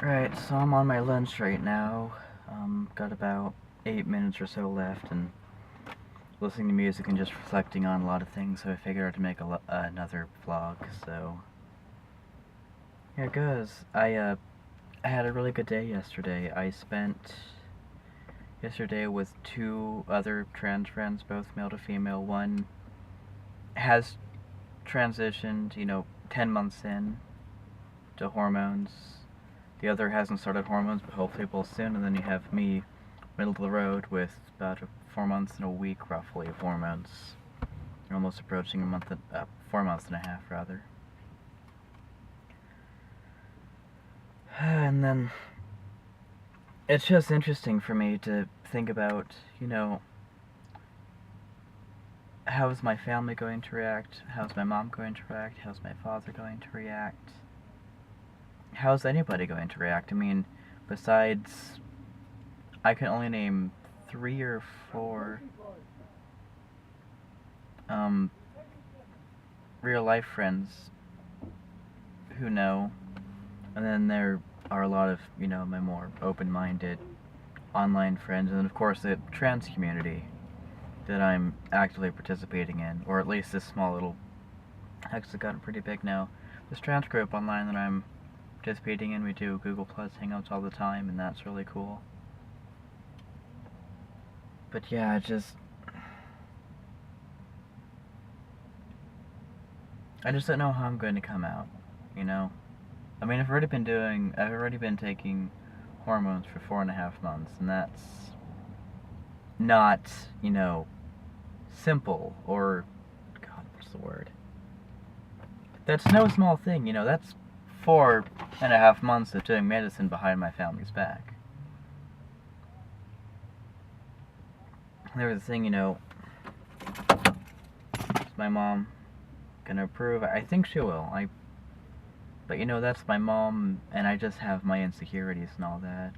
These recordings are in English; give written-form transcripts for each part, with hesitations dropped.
Right, so I'm on my lunch right now. Got about 8 minutes or so left, and listening to music and just reflecting on a lot of things. So I figured I'd make another vlog. So here it goes. I had a really good day yesterday. I spent yesterday with two other trans friends, both male to female. One has transitioned, 10 months in to hormones. The other hasn't started hormones, but hopefully will soon. And then you have me, middle of the road, with about 4 months and a week, roughly, of hormones. You're almost approaching 4 months and a half, rather. And then it's just interesting for me to think about, how's my family going to react? How's my mom going to react? How's my father going to react? How's anybody going to react? I mean, besides, I can only name 3 or 4 real life friends who know, and then there are a lot of, my more open-minded online friends, and then of course the trans community that I'm actively participating in, or at least this small little, actually gotten pretty big now, this trans group online that I'm participating in. We do Google Plus Hangouts all the time, and that's really cool. But yeah, I just don't know how I'm going to come out, I mean, I've already been taking hormones for 4.5 months, and that's not, simple, or, God, what's the word? That's no small thing, that's 4.5 months of doing medicine behind my family's back. There was a thing, is my mom gonna approve? I think she will. But that's my mom, and I just have my insecurities and all that.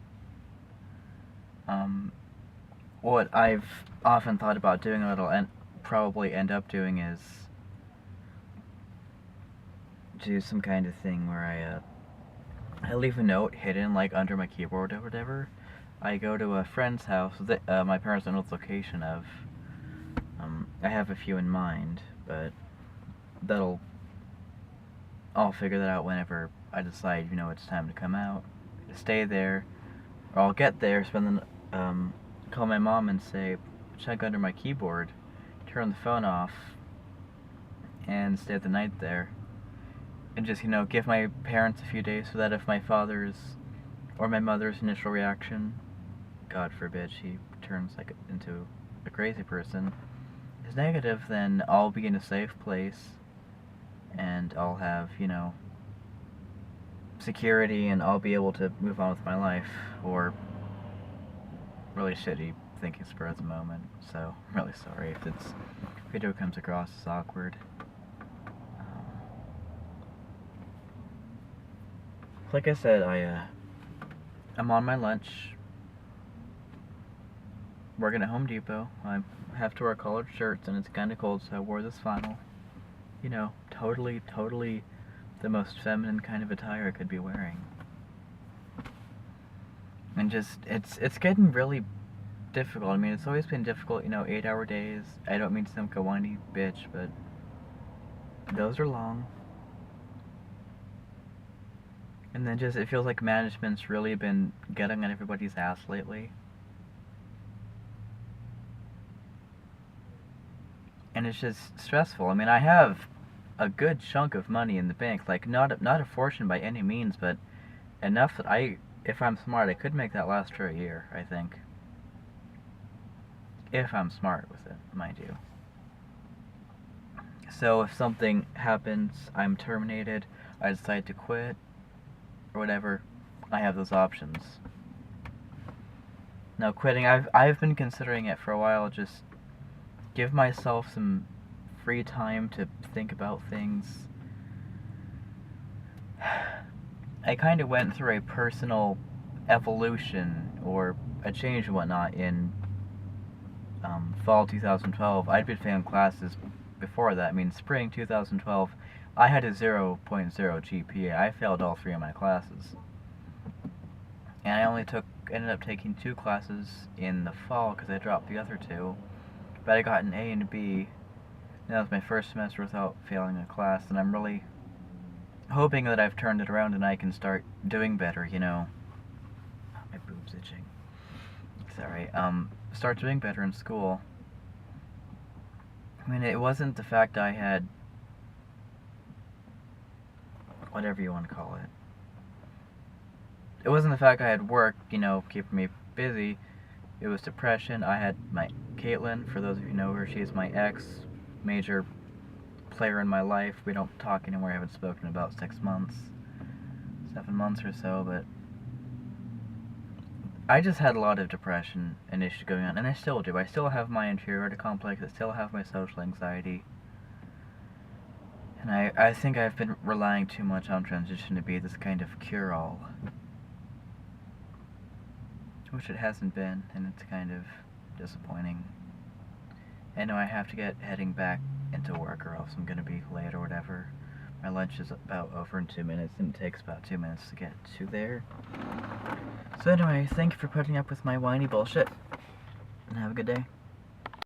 What I've often thought about doing, and what'll probably end up doing, is do some kind of thing where I leave a note hidden, like, under my keyboard or whatever. I go to a friend's house that my parents don't know the location of. I have a few in mind, but I'll figure that out whenever I decide, it's time to come out. Stay there, or I'll get there, call my mom and say, check under my keyboard, turn the phone off, and stay the night there. And just, give my parents a few days so that if my father's or my mother's initial reaction, God forbid she turns into a crazy person, is negative, then I'll be in a safe place, and I'll have, security, and I'll be able to move on with my life, or really shitty thinking spur at the moment. So I'm really sorry if this video comes across as awkward. Like I said, I'm on my lunch, working at Home Depot. I have to wear collared shirts, and it's kind of cold, so I wore this flannel. Totally the most feminine kind of attire I could be wearing. And just, it's getting really difficult. I mean, it's always been difficult, 8-hour days. I don't mean to sound like a whiny bitch, but those are long. And then it feels like management's really been getting on everybody's ass lately. And it's just stressful. I mean, I have a good chunk of money in the bank, like not a fortune by any means, but enough that if I'm smart, I could make that last for a year, I think. If I'm smart with it, mind you. So if something happens, I'm terminated, I decide to quit, or whatever, I have those options. Now, quitting, I've been considering it for a while. Just give myself some free time to think about things. I kind of went through a personal evolution, or a change and whatnot, in fall 2012. I'd been failing classes before that. I mean, spring 2012, I had a 0.0 GPA. I failed all 3 of my classes. And I only ended up taking 2 classes in the fall because I dropped the other 2. But I got an A and a B. And that was my first semester without failing a class, and I'm really hoping that I've turned it around and I can start doing better, you know. Oh, my boob's itching. Sorry. Start doing better in school. I mean, it wasn't the fact I had whatever you want to call it. It wasn't the fact I had work, you know, keeping me busy. It was depression. I had my Caitlin, for those of you who know her, she's my ex, major player in my life. We don't talk anymore. I haven't spoken in about 6 months, 7 months or so, but I just had a lot of depression and issues going on, and I still do. I still have my inferiority complex. I still have my social anxiety. And I think I've been relying too much on transition to be this kind of cure-all. Which it hasn't been, and it's kind of disappointing. I know I have to get heading back into work or else I'm going to be late or whatever. My lunch is about over in 2 minutes, and it takes about 2 minutes to get to there. So anyway, thank you for putting up with my whiny bullshit, and have a good day.